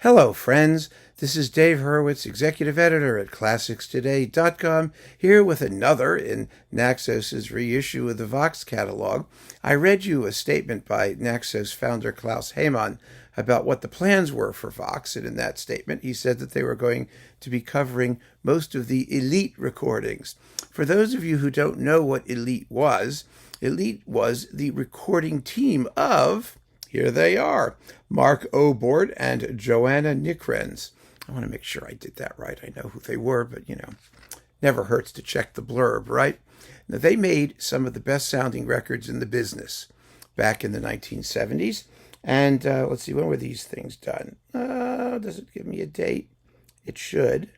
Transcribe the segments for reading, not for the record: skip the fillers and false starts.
Hello, friends. This is Dave Hurwitz, executive editor at ClassicsToday.com, here with another in Naxos's reissue of the Vox catalog. I read you a statement by Naxos founder Klaus Heymann about what the plans were for Vox, and in that statement he said that they were going to be covering most of the elite recordings. For those of you who don't know what elite was the recording team of, here they are, Mark Obord and Joanna Nikrens. I want to make sure I did that right. I know who they were, but, never hurts to check the blurb, right? Now, they made some of the best-sounding records in the business back in the 1970s. And let's see, when were these things done? Does it give me a date? It should.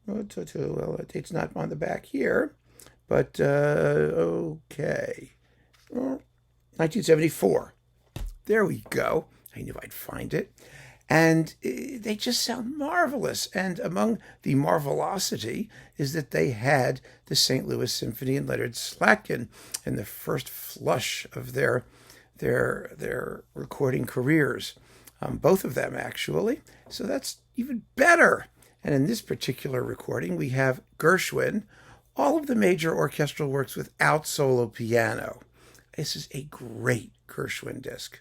Well, the date's not on the back here, but okay. Well, 1974. There we go. I knew I'd find it. And they just sound marvelous. And among the marvelosity is that they had the St. Louis Symphony and Leonard Slatkin in the first flush of their recording careers. Both of them, actually. So that's even better. And in this particular recording, we have Gershwin, all of the major orchestral works without solo piano. This is a great Gershwin disc.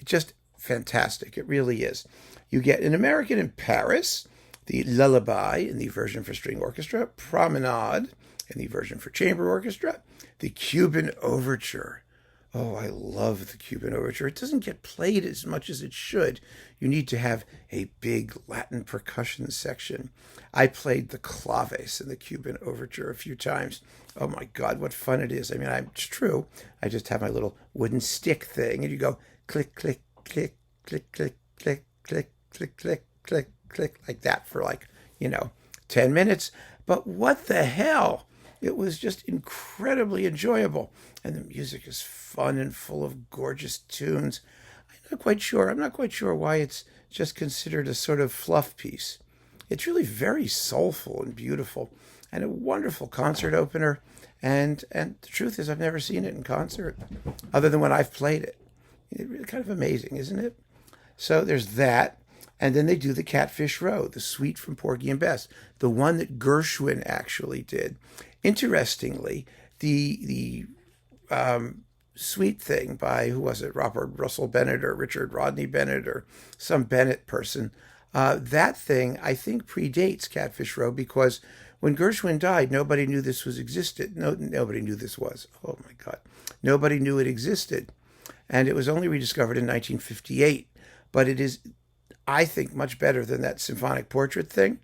Just fantastic. It really is. You get an American in Paris, the Lullaby in the version for string orchestra, Promenade in the version for chamber orchestra, the Cuban Overture. Oh, I love the Cuban Overture. It doesn't get played as much as it should. You need to have a big Latin percussion section. I played the claves in the Cuban Overture a few times. Oh my God, what fun it is. I mean, it's true. I just have my little wooden stick thing, and you go click, click, click, click, click, click, click, click, click, click, click, like that for 10 minutes. But what the hell? It was just incredibly enjoyable. And the music is fun and full of gorgeous tunes. I'm not quite sure why it's just considered a sort of fluff piece. It's really very soulful and beautiful and a wonderful concert opener. And the truth is, I've never seen it in concert other than when I've played it. It's really kind of amazing, isn't it? So there's that. And then they do the Catfish Row, the suite from Porgy and Bess, the one that Gershwin actually did. Interestingly, the suite thing by, who was it, Robert Russell Bennett or Richard Rodney Bennett or some Bennett person, that thing, I think, predates Catfish Row because when Gershwin died, nobody knew this existed. Nobody knew this was. Oh, my God. Nobody knew it existed. And it was only rediscovered in 1958. But it is, I think, much better than that symphonic portrait thing.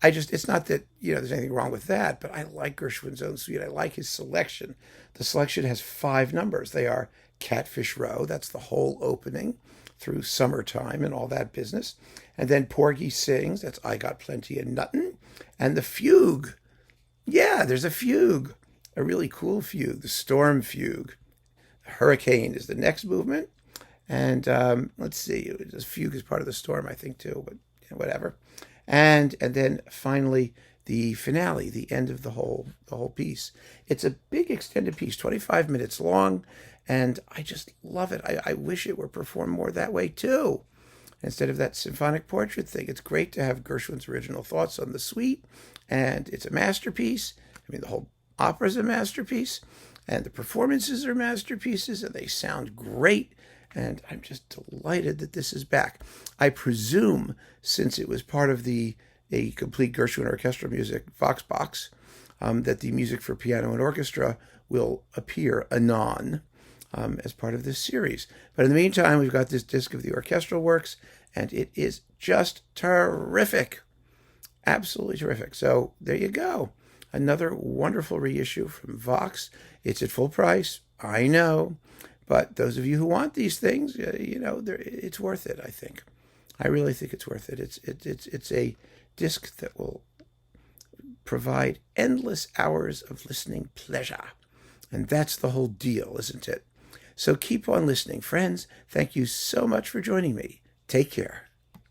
It's not that, there's anything wrong with that, but I like Gershwin's own suite. I like his selection. The selection has 5 numbers. They are Catfish Row, that's the whole opening through Summertime and all that business. And then Porgy Sings, that's I Got Plenty of Nuttin'. And the Fugue. Yeah, there's a fugue, a really cool fugue, the Storm Fugue. Hurricane is the next movement. And let's see, the fugue is part of the storm, I think, too, but whatever. And then finally, the finale, the end of the whole piece. It's a big extended piece, 25 minutes long, and I just love it. I wish it were performed more that way, too. Instead of that symphonic portrait thing, it's great to have Gershwin's original thoughts on the suite, and it's a masterpiece. I mean, the whole opera is a masterpiece, and the performances are masterpieces, and they sound great. And I'm just delighted that this is back. I presume, since it was part of a complete Gershwin orchestral music Vox box, that the music for piano and orchestra will appear anon as part of this series. But in the meantime, we've got this disc of the orchestral works, and it is just terrific. Absolutely terrific. So there you go. Another wonderful reissue from Vox. It's at full price, I know. But those of you who want these things, it's worth it, I think. I really think it's worth it. It's a disc that will provide endless hours of listening pleasure. And that's the whole deal, isn't it? So keep on listening, friends. Thank you so much for joining me. Take care.